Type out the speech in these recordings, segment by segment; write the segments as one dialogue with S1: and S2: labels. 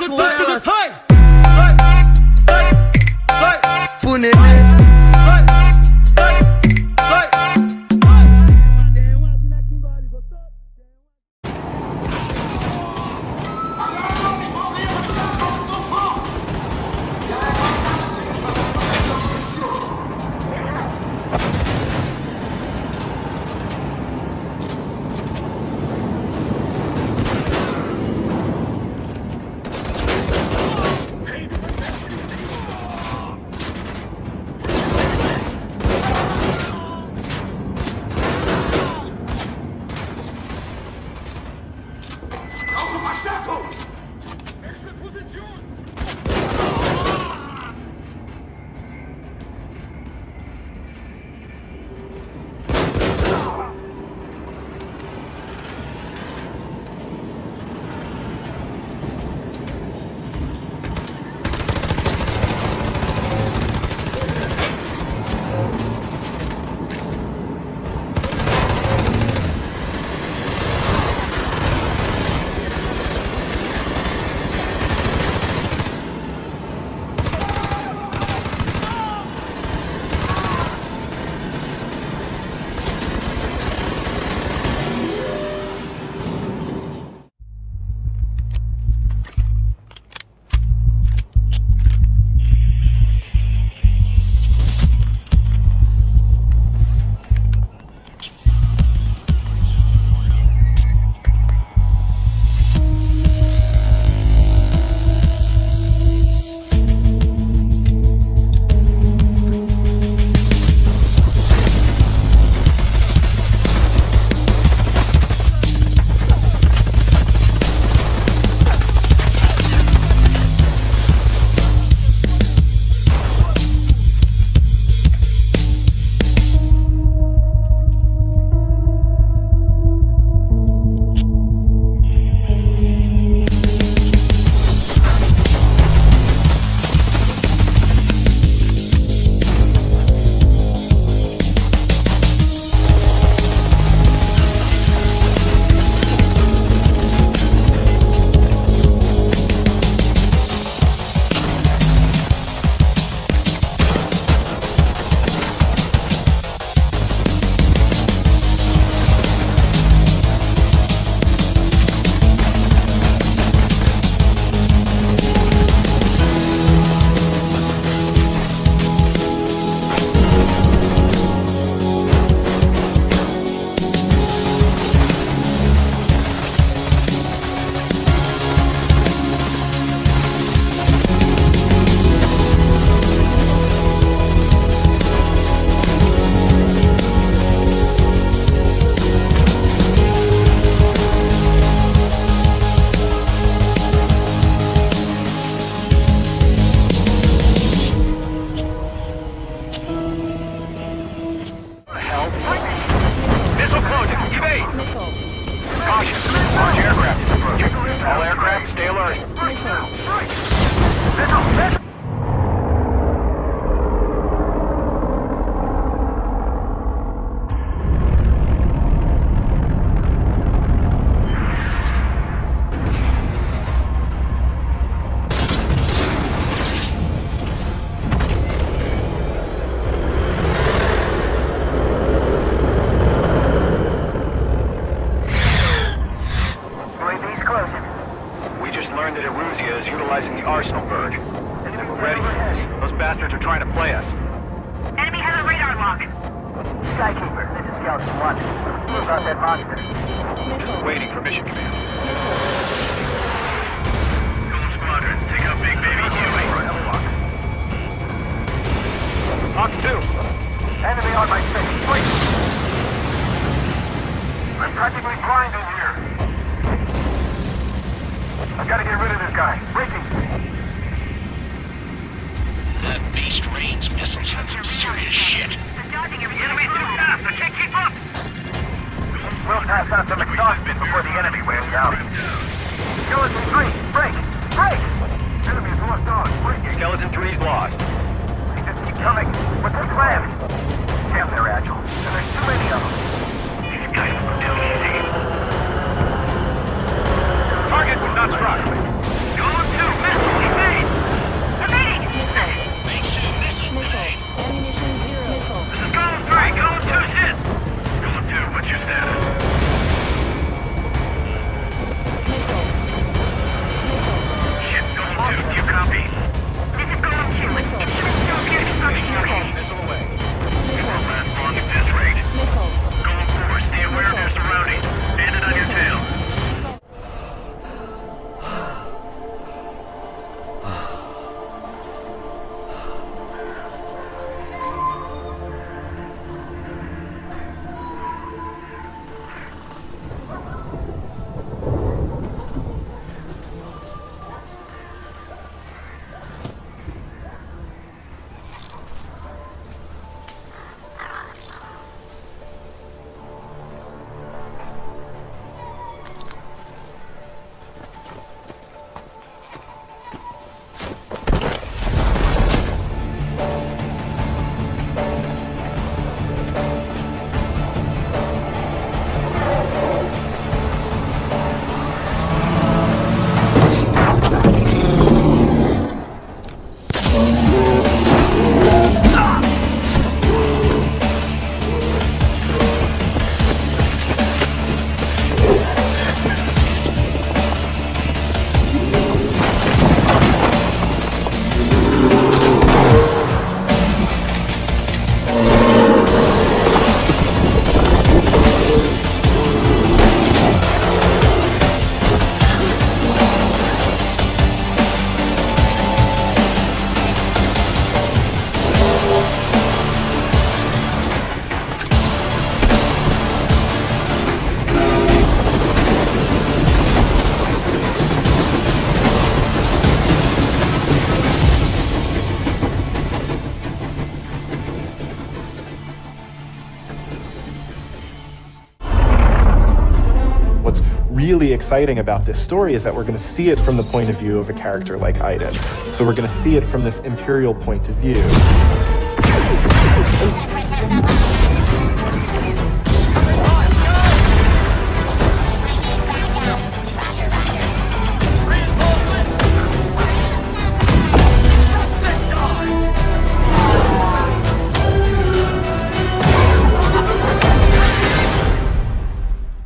S1: cuelas. Pune.
S2: Skeleton 3's lost. They just keep coming. What's their plan? Damn, they're agile. And there's too many of them. These guys are too easy. Target was not struck. Go on two.
S3: really exciting about this story is that we're going to see it from the point of view of a character like Aiden. So we're going to see it from this Imperial point of view.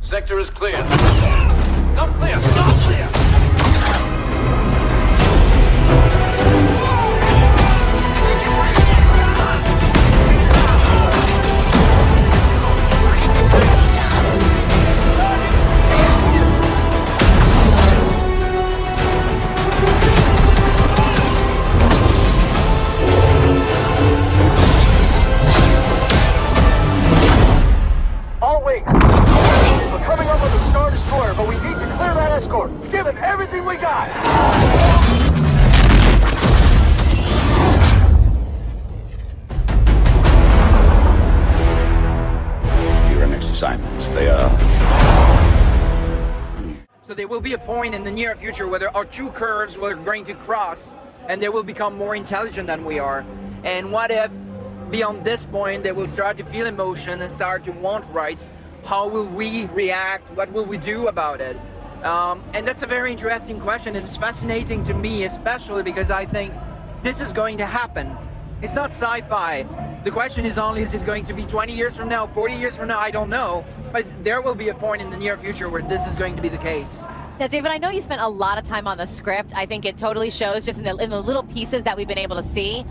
S4: Sector is clear. Not clear! Not clear!
S2: All wings. We're coming up with a Star Destroyer, but we need to clear that escort. Give it everything we got.
S4: Your next assignments, they are...
S5: So there will be a point in the near future where there are two curves we're going to cross, and they will become more intelligent than we are. And what if, beyond this point, they will start to feel emotion and start to want rights? How will we react? What will we do about it? And that's a very interesting question, and it's fascinating to me, especially because I think this is going to happen. It's not sci-fi. The question is only, is it going to be 20 years from now, 40 years from now? I don't know. But there will be a point in the near future where this is going to be the case.
S6: Now, David, I know you spent a lot of time on the script. I think it totally shows just in the little pieces that we've been able to see.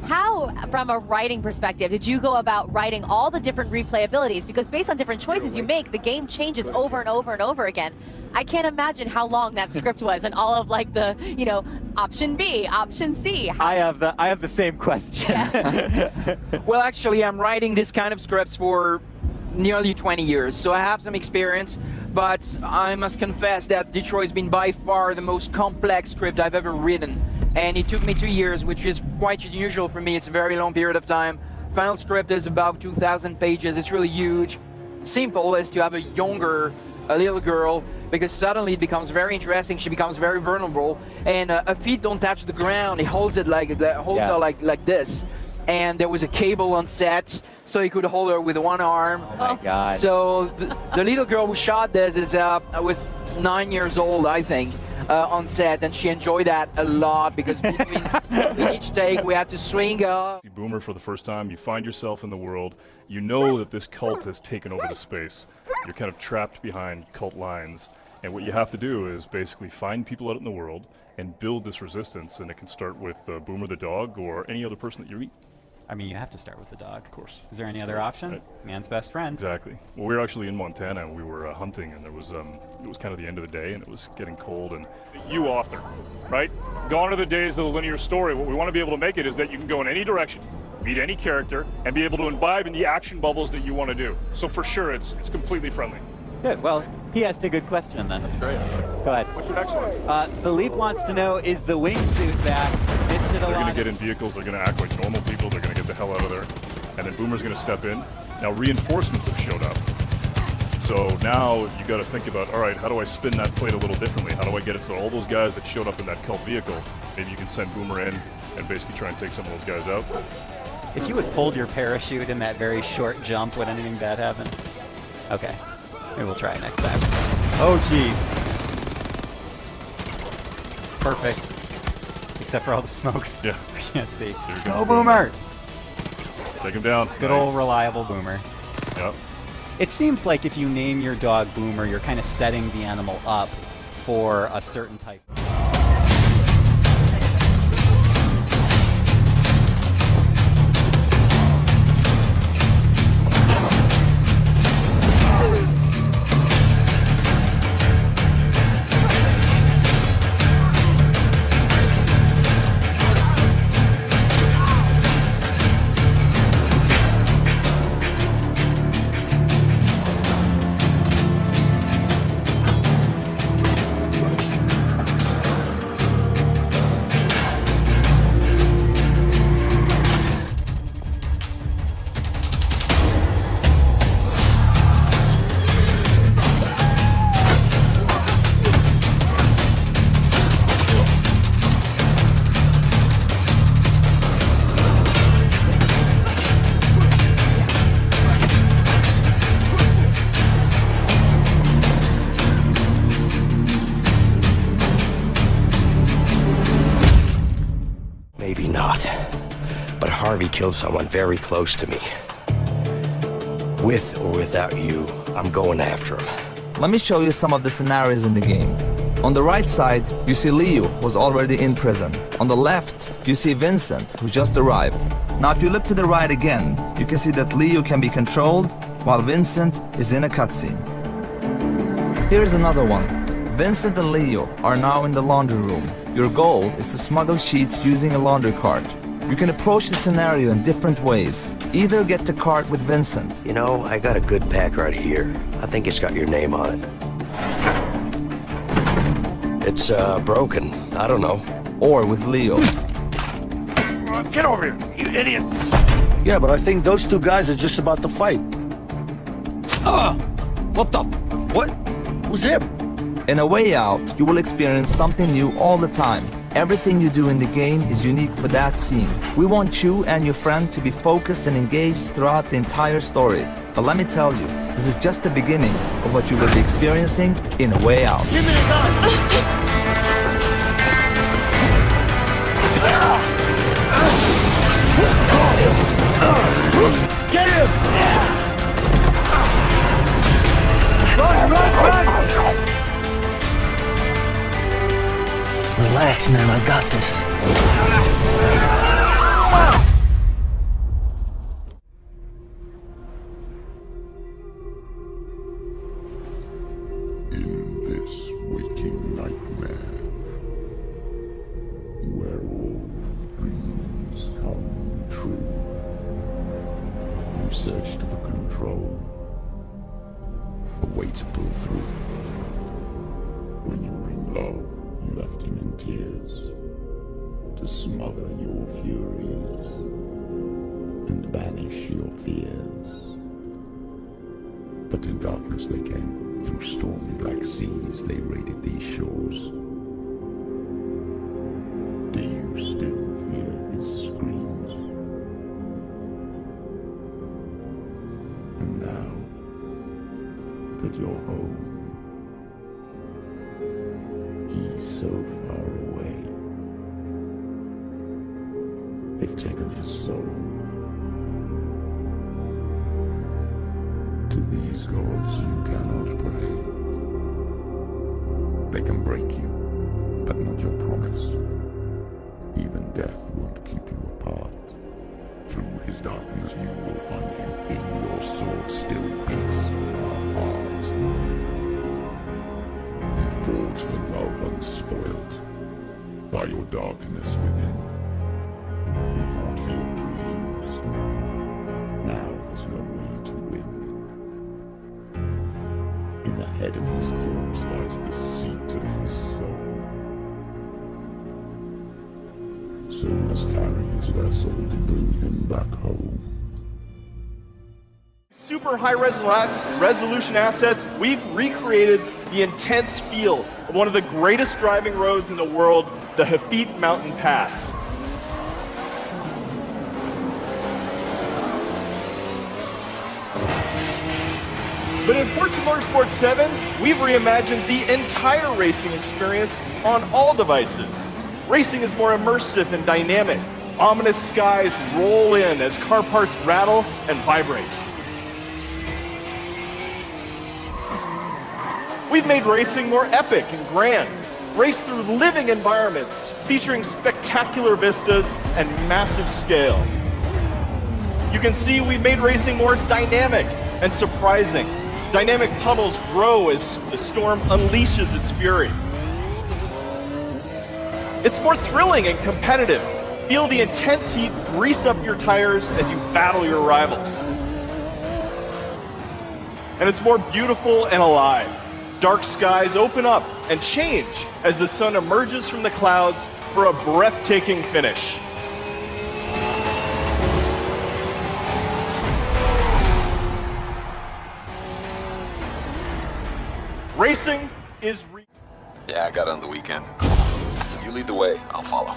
S6: How, from a writing perspective, did you go about writing all the different replayabilities? Because based on different choices you make, the game changes over and over and over again. I can't imagine how long that script was and all of like the, you know, option B, option C.
S7: I have the same question.
S6: Yeah.
S5: Well, actually, I'm writing this kind of scripts for nearly 20 years, so I have some experience, but I must confess that Detroit's been by far the most complex script I've ever written. And it took me 2 years, which is quite unusual for me. It's a very long period of time. Final script is about 2,000 pages. It's really huge. Simple is to have a little girl, because suddenly it becomes very interesting. She becomes very vulnerable, and her feet don't touch the ground. He holds it her like this. And there was a cable on set, so he could hold her with one arm.
S7: Oh my God.
S5: So the little girl who shot this was 9 years old, I think, on set, and she enjoyed that a lot because between each take we had to swing her.
S8: You Boomer for the first time, you find yourself in the world, you know that this cult has taken over the space. You're kind of trapped behind cult lines, and what you have to do is basically find people out in the world and build this resistance, and it can start with Boomer the dog or any other person that you meet.
S7: I mean, you have to start with the dog.
S8: Of course.
S7: Is there any other option?
S8: Right.
S7: Man's best friend.
S8: Exactly. Well, we were actually in Montana, and we were hunting, and it was kind of the end of the day, and it was getting cold. And
S9: You author, right? Gone are the days of the linear story. What we want to be able to make it is that you can go in any direction, meet any character, and be able to imbibe in the action bubbles that you want to do. So for sure, it's completely friendly.
S7: Good. Well, he asked a good question then. That's
S8: great.
S7: Go ahead.
S9: What's your next one?
S7: Philippe wants to know, is the wingsuit back? Missed it a
S8: they're going
S7: lot.
S8: to get in vehicles, they're going to act like normal people, they're going to get the hell out of there, and then Boomer's going to step in. Now reinforcements have showed up. So now you got to think about, all right, how do I spin that plate a little differently? How do I get it so all those guys that showed up in that cult vehicle, maybe you can send Boomer in and basically try and take some of those guys out.
S7: If you had pulled your parachute in that very short jump, would anything bad happen? Okay. Maybe we'll try it next time. Oh, jeez. Perfect. Except for all the smoke.
S8: Yeah.
S7: We can't see.
S8: Here
S7: Go,
S8: comes
S7: Boomer!
S8: Take him down.
S7: Good
S8: Nice.
S7: old reliable Boomer.
S8: Yep.
S7: It seems like if you name your dog Boomer, you're kind of setting the animal up for a certain type.
S10: Harvey killed someone very close to me. With or without you, I'm going after him.
S11: Let me show you some of the scenarios in the game. On the right side, you see Leo, who's already in prison. On the left, you see Vincent, who just arrived. Now if you look to the right again, you can see that Leo can be controlled, while Vincent is in a cutscene. Here's another one. Vincent and Leo are now in the laundry room. Your goal is to smuggle sheets using a laundry cart. You can approach the scenario in different ways. Either get the cart with Vincent.
S10: You know, I got a good pack right here. I think it's got your name on it. It's, broken. I don't know.
S11: Or with Leo.
S10: Get over here, you idiot! Yeah, but I think those two guys are just about to fight.
S11: What the?
S10: What? Who's him?
S11: In A Way Out, you will experience something new all the time. Everything you do in the game is unique for that scene. We want you and your friend to be focused and engaged throughout the entire story. But let me tell you, this is just the beginning of what you will be experiencing in A Way Out.
S10: Give me the gun! Get him! Run, run, run! Relax, man, I got this.
S12: In this waking nightmare, where all dreams come true, you searched for control, a way to pull through. When you were in love, you left him in tears to smother your furies and banish your fears. But in darkness they came, through stormy black seas they raided these shores. Do you still hear his screams? And now that you're home, he's so far away. They've taken his soul. To these gods you cannot pray. They can break you, but not your promise. Even death won't keep you apart. Through his darkness you will find him. In your sword still beats our heart. You fought for love unspoilt by your darkness within. You fought for your dreams. Now there's no way to win. In the head of his corpse lies the seat of his soul. So you must carry his vessel to bring him back home.
S13: Super high resolution assets, we've recreated the intense feel of one of the greatest driving roads in the world, the Hafit Mountain Pass. But in Forza Motorsport 7, we've reimagined the entire racing experience on all devices. Racing is more immersive and dynamic. Ominous skies roll in as car parts rattle and vibrate. We've made racing more epic and grand. Race through living environments featuring spectacular vistas and massive scale. You can see we've made racing more dynamic and surprising. Dynamic puddles grow as the storm unleashes its fury. It's more thrilling and competitive. Feel the intense heat grease up your tires as you battle your rivals. And it's more beautiful and alive. Dark skies open up and change as the sun emerges from the clouds for a breathtaking finish. Racing is
S14: Yeah, I got it on the weekend. You lead the way, I'll follow.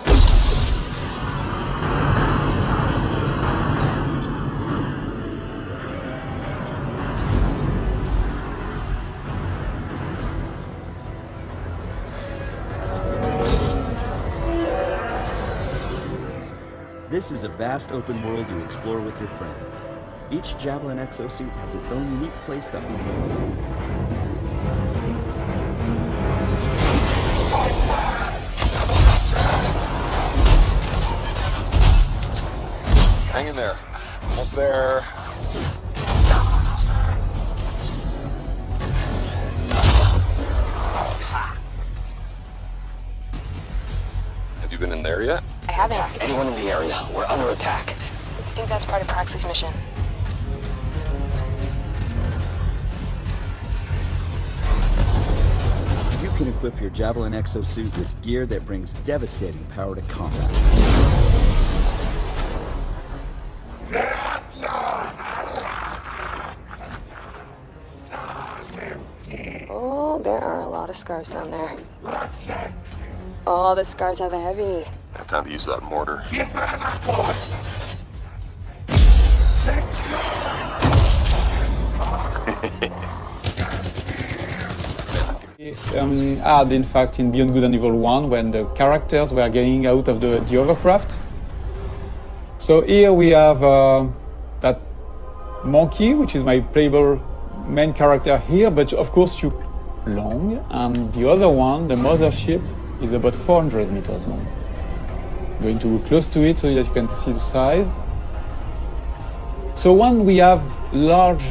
S15: This is a vast open world you explore with your friends. Each Javelin exosuit has its own unique playstyle.
S14: Hang in there. Almost there. Have you been in there yet?
S16: I haven't.
S10: Anyone in the area? We're under attack.
S16: I think that's part of Praxley's mission.
S15: You can equip your Javelin exosuit with gear that brings devastating power to combat.
S16: Oh, there are a lot of scars down there. Oh, the scars have a heavy.
S14: Time to use that mortar.
S17: Had in fact in Beyond Good and Evil 1 when the characters were getting out of the overcraft. So here we have that monkey, which is my playable main character here, but of course you long, and the other one, the mothership, is about 400 meters long. I'm going to go close to it so that you can see the size. So when we have large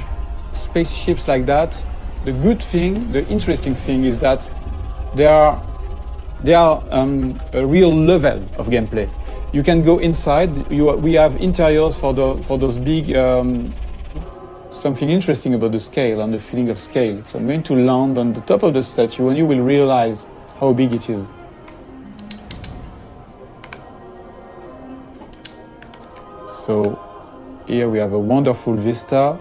S17: spaceships like that, the good thing, the interesting thing is that they are a real level of gameplay. You can go inside. We have interiors for those big. Something interesting about the scale and the feeling of scale. So I'm going to land on the top of the statue, and you will realize how big it is. So here we have a wonderful vista.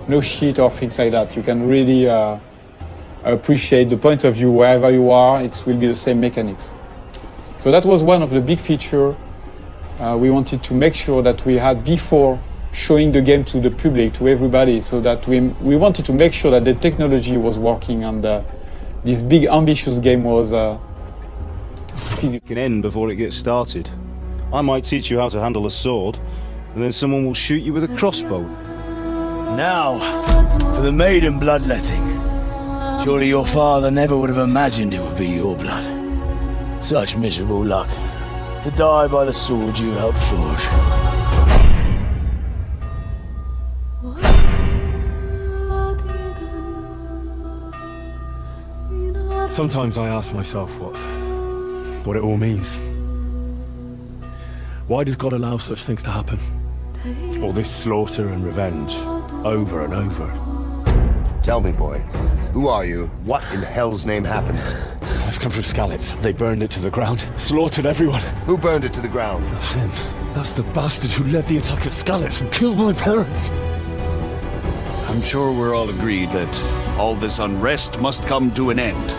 S17: No shit or things like that. You can really appreciate the point of view wherever you are. It will be the same mechanics. So that was one of the big features we wanted to make sure that we had before showing the game to the public, to everybody, so that we wanted to make sure that the technology was working and this big ambitious game was physical.
S18: Can end before it gets started. I might teach you how to handle a sword, and then someone will shoot you with a crossbow.
S10: Now, for the maiden bloodletting. Surely your father never would have imagined it would be your blood. Such miserable luck. To die by the sword you helped forge.
S19: Sometimes I ask myself what it all means. Why does God allow such things to happen? All this slaughter and revenge, over and over.
S20: Tell me, boy, who are you? What in hell's name happened?
S19: I've come from Skalitz. They burned it to the ground, slaughtered everyone.
S20: Who burned it to the ground?
S19: That's him. That's the bastard who led the attack at Skalitz and killed my parents.
S21: I'm sure we're all agreed that all this unrest must come to an end.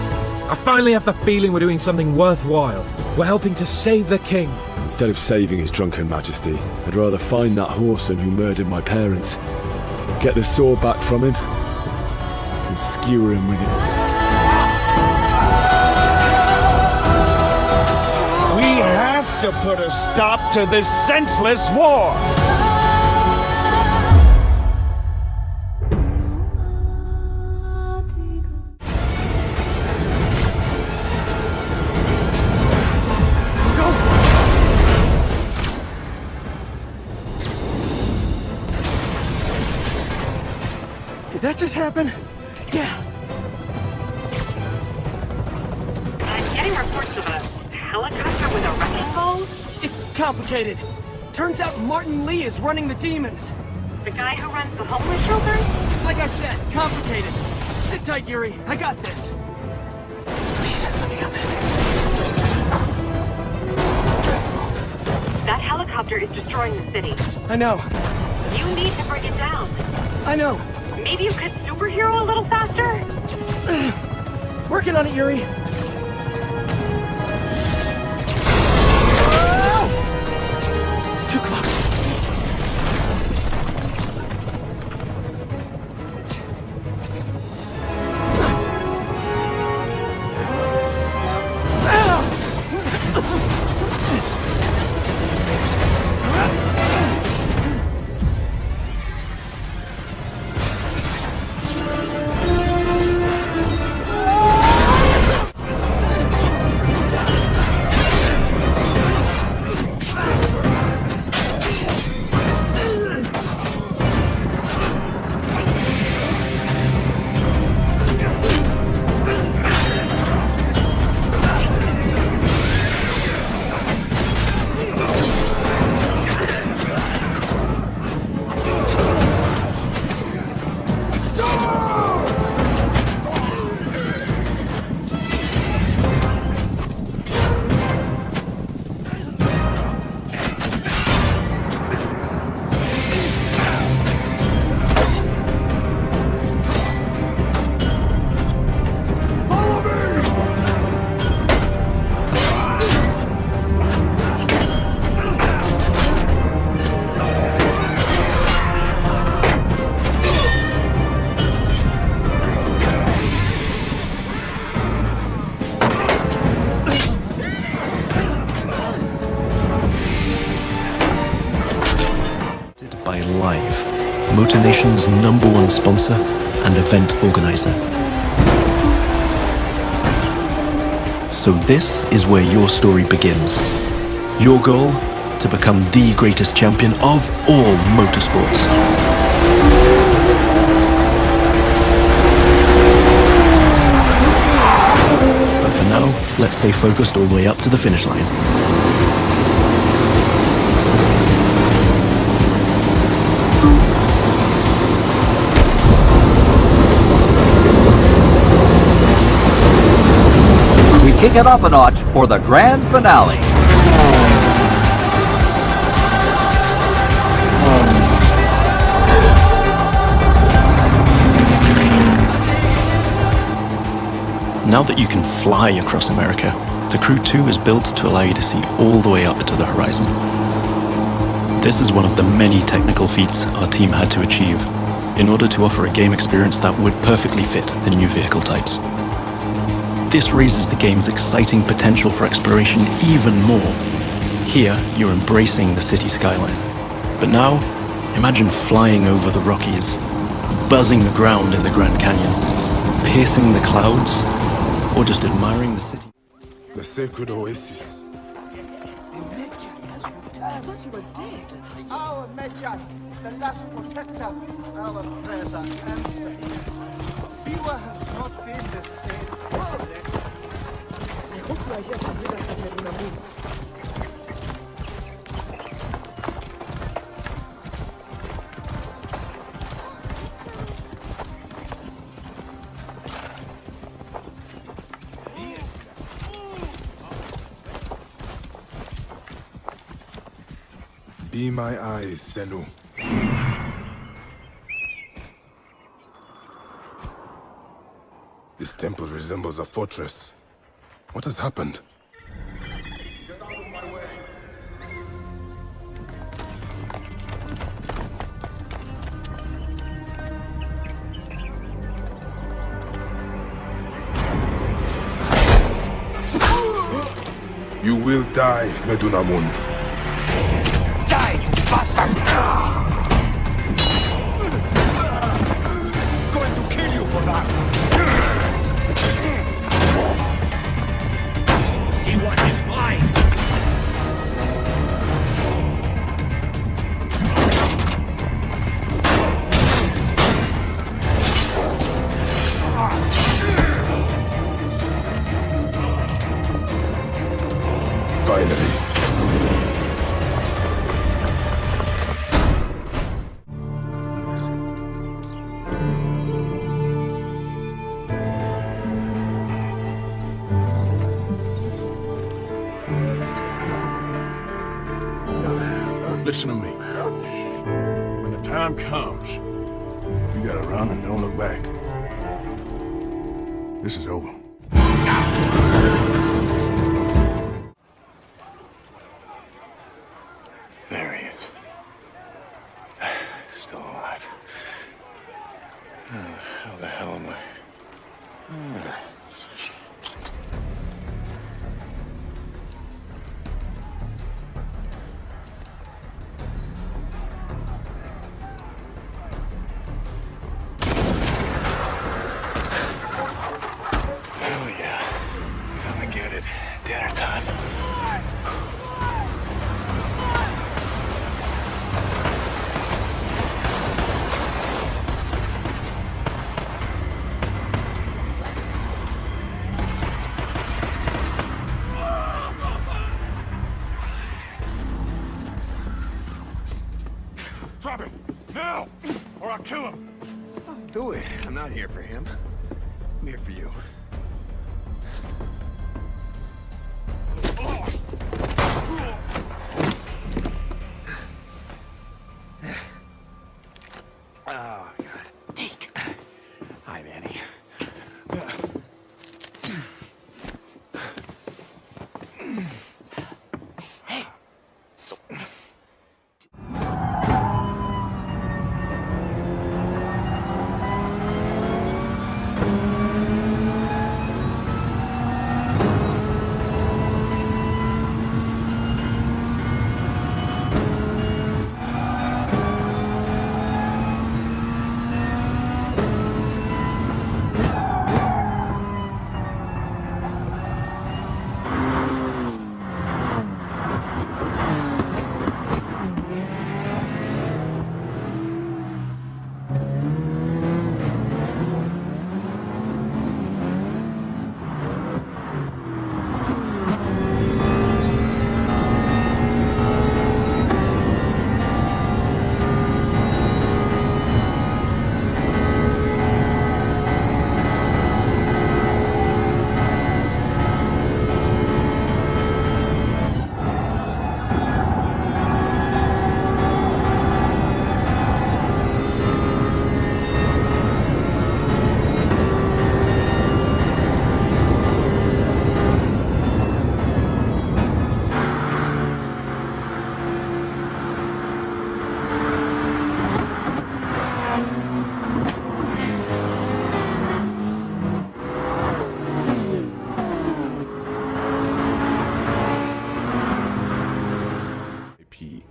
S22: I finally have the feeling we're doing something worthwhile. We're helping to save the king.
S19: Instead of saving his drunken majesty, I'd rather find that whoreson who murdered my parents, get the sword back from him, and skewer him with it.
S10: We have to put a stop to this senseless war!
S1: Did that just happen? Yeah.
S23: I'm getting reports of a helicopter with a wrecking ball.
S1: It's complicated. Turns out Martin Lee is running the demons.
S23: The guy who runs the homeless shelter?
S1: Like I said, complicated. Sit tight, Yuri. I got this. Please, let me have this.
S23: That helicopter is destroying the city.
S1: I know.
S23: You need to bring it down.
S1: I know.
S23: Maybe you could superhero a little faster?
S1: Working on it, Yuri. Too close.
S2: MotorNation's #1 sponsor and event organizer. So this is where your story begins. Your goal? To become the greatest champion of all motorsports. But for now, let's stay focused all the way up to the finish line.
S3: We kick it up a notch for the grand finale.
S2: Now that you can fly across America, the Crew 2 is built to allow you to see all the way up to the horizon. This is one of the many technical feats our team had to achieve in order to offer a game experience that would perfectly fit the new vehicle types. This raises the game's exciting potential for exploration even more. Here, you're embracing the city skyline. But now, imagine flying over the Rockies, buzzing the ground in the Grand Canyon, piercing the clouds, or just admiring the city.
S19: The sacred oasis.
S4: Our Medjay, the last protector, our treasure and Siwa has not been the same. I hope you are here to bring us a Medunamun.
S19: Be my eyes, Senu. This temple resembles a fortress. What has happened? You will die, Medunamun.
S4: Going to kill you for that. See what is mine.
S19: Finally.
S24: Listen to me. When the time comes, you gotta run and don't look back. This is over. There he is. Still alive. How the hell am I? Hell yeah. Gonna get it. Dinner time. Drop him! Now! Or I'll kill him!
S25: Do it. I'm not here for him. I'm here for you. Oh, God. Deke. Hi, Manny. Hey. So...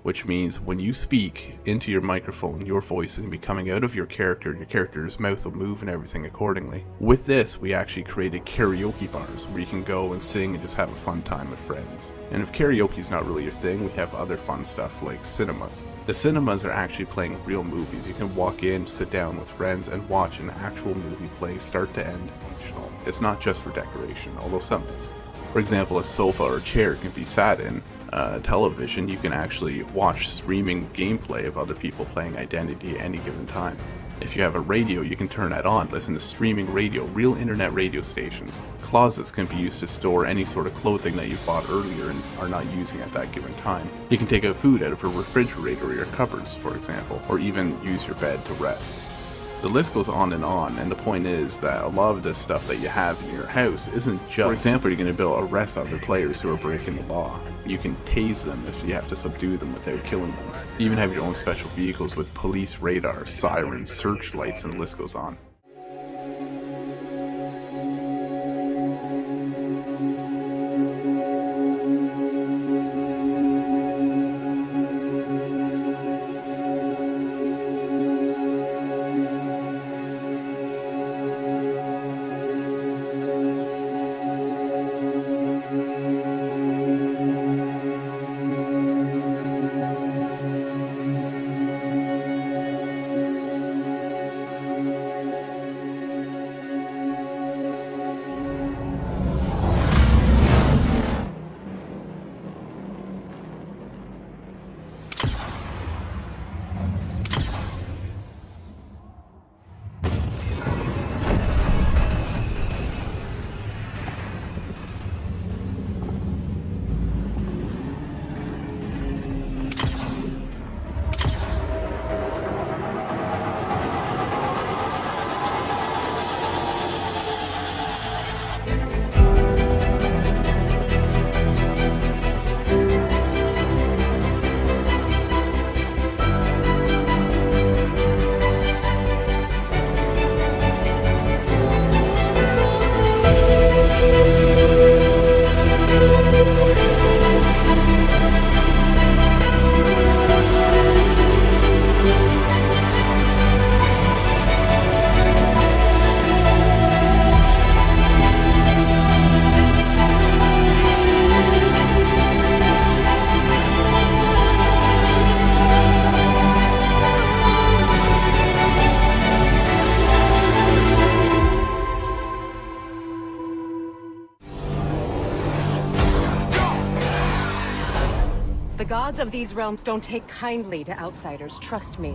S5: which means when you speak into your microphone, your voice is going to be coming out of your character, and your character's mouth will move and everything accordingly. With this, we actually created karaoke bars where you can go and sing and just have a fun time with friends. And if karaoke is not really your thing, we have other fun stuff like cinemas. The cinemas are actually playing real movies. You can walk in, sit down with friends, and watch an actual movie play start to end functional. It's not just for decoration, although some is. For example, a sofa or a chair can be sat in. Television, you can actually watch streaming gameplay of other people playing Identity at any given time. If you have a radio, you can turn that on, listen to streaming radio, real internet radio stations. Closets can be used to store any sort of clothing that you bought earlier and are not using at that given time. You can take out food out of a refrigerator or your cupboards, for example, or even use your bed to rest. The list goes on, and the point is that a lot of this stuff that you have in your house isn't just, for example, you're going to be able to arrest other players who are breaking the law. You can tase them if you have to subdue them without killing them. You even have your own special vehicles with police radar, sirens, searchlights, and the list goes on.
S6: The gods of these realms don't take kindly to outsiders, trust me.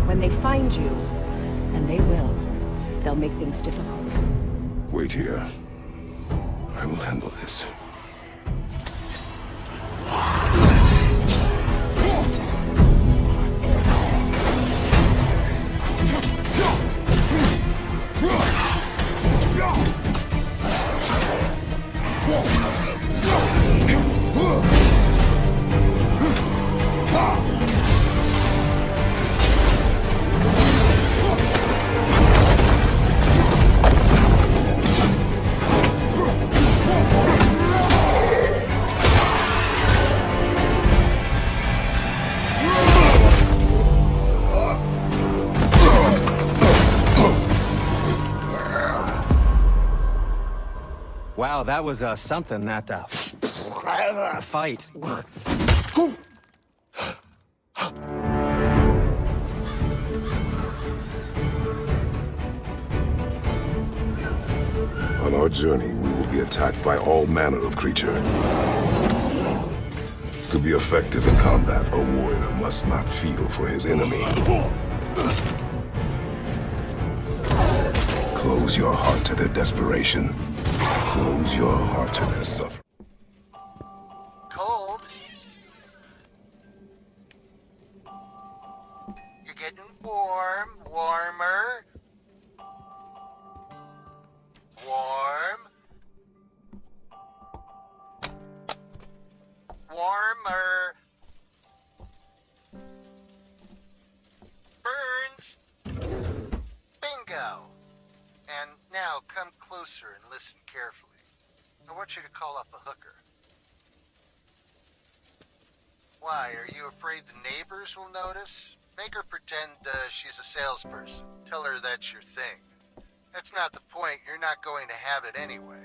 S6: When they find you, and they will, they'll make things difficult.
S12: Wait here. I will handle this.
S7: Wow, that was something, that fight.
S12: On our journey, we will be attacked by all manner of creatures. To be effective in combat, a warrior must not feel for his enemy. Close your heart to their desperation. Close your heart to their suffering.
S4: Cold? You're getting warm, warmer. Warm. Warmer. Burns. Bingo. And now come closer and listen carefully. I want you to call up a hooker. Why, are you afraid the neighbors will notice? Make her pretend she's a salesperson. Tell her that's your thing. That's not the point. You're not going to have it anyway.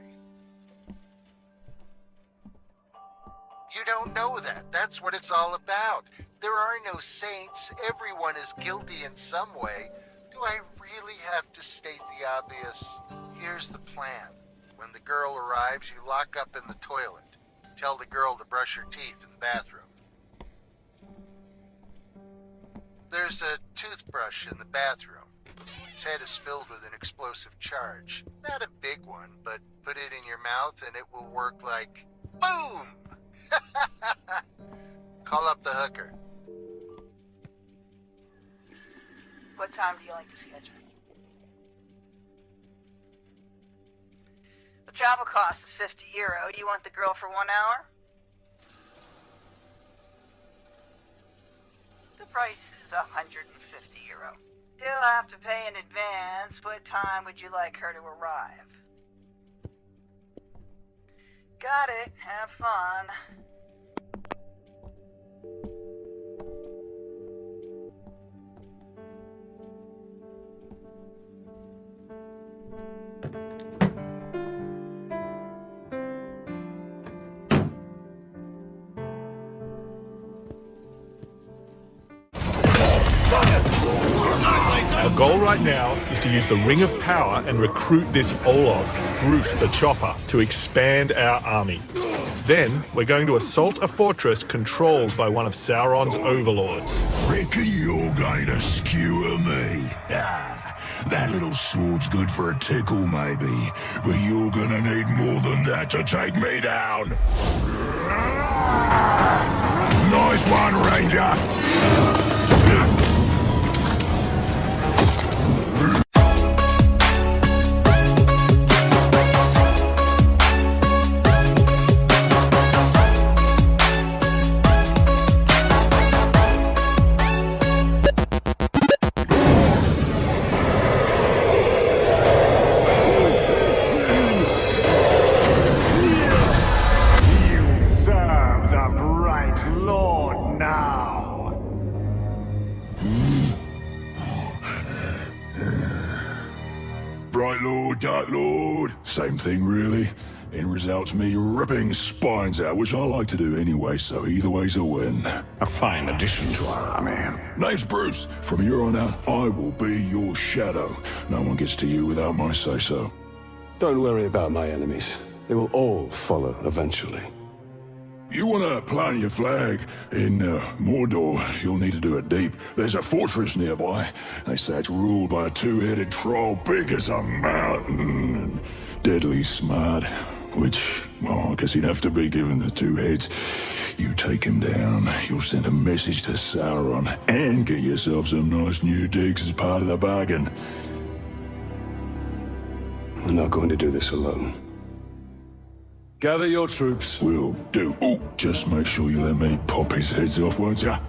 S4: You don't know that. That's what it's all about. There are no saints. Everyone is guilty in some way. Do I really have to state the obvious? Here's the plan. When the girl arrives, you lock up in the toilet. Tell the girl to brush her teeth in the bathroom. There's a toothbrush in the bathroom. Its head is filled with an explosive charge. Not a big one, but put it in your mouth and it will work like boom! Call up the hooker.
S8: What time do you like to schedule? The travel cost is €50. You want the girl for 1 hour? The price is €150. You'll have to pay in advance. What time would you like her to arrive? Got it. Have fun.
S9: Our goal right now is to use the Ring of Power and recruit this Olog, Groot the Chopper, to expand our army. Then, we're going to assault a fortress controlled by one of Sauron's overlords.
S12: Reckon you're going to skewer me? That little sword's good for a tickle, maybe, but you're gonna need more than that to take me down. Nice one, Ranger. Bright Lord, Dark Lord, same thing really. End result's me ripping spines out, which I like to do anyway, so either way's a win. A fine addition to our army. Name's Bruce. From here on out, I will be your shadow. No one gets to you without my say-so.
S19: Don't worry about my enemies. They will all follow eventually.
S12: You want to plant your flag in Mordor, you'll need to do it deep. There's a fortress nearby. They say it's ruled by a two-headed troll big as a mountain and deadly smart. Which, well, I guess he'd have to be given the two heads. You take him down, you'll send a message to Sauron and get yourself some nice new digs as part of the bargain.
S19: I'm not going to do this alone. Gather your troops.
S12: Will do. Oh, just make sure you let me pop his heads off, won't ya?